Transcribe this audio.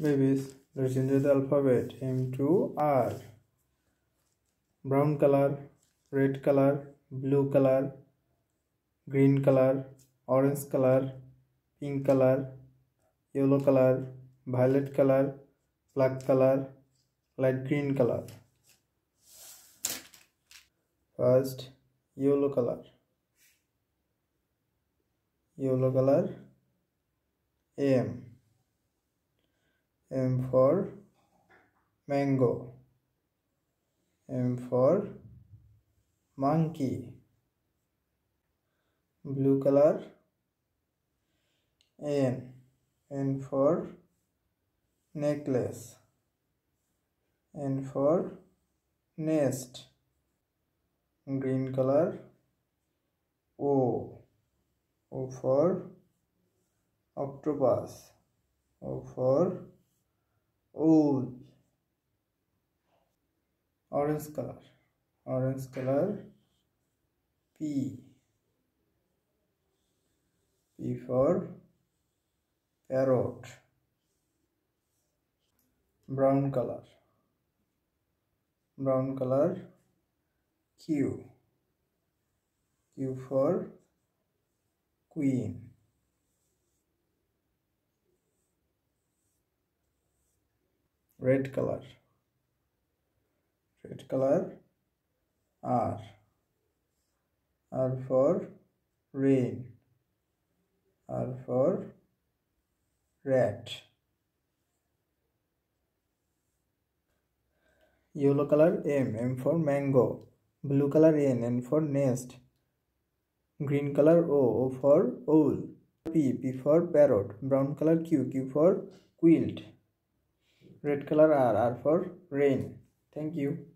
Babies, let's enjoy the alphabet. M to R. Brown color, red color, blue color, green color, orange color, pink color, yellow color, violet color, black color, light green color. First, yellow color. Yellow color, M. M for mango. M for monkey. Blue color, N. N for necklace. N for nest. Green color, O. O for octopus. O for owl. Orange color. Orange color, P. P for parrot. Brown color. Brown color, Q. Q for queen. Red color. Red color, R. R for rain. R for rat. Yellow color, M. M for mango. Blue color, N. N for nest. Green color, O. O for owl. P. P for parrot. Brown color, Q. Q for quilt. Red color, R. R for rain. Thank you.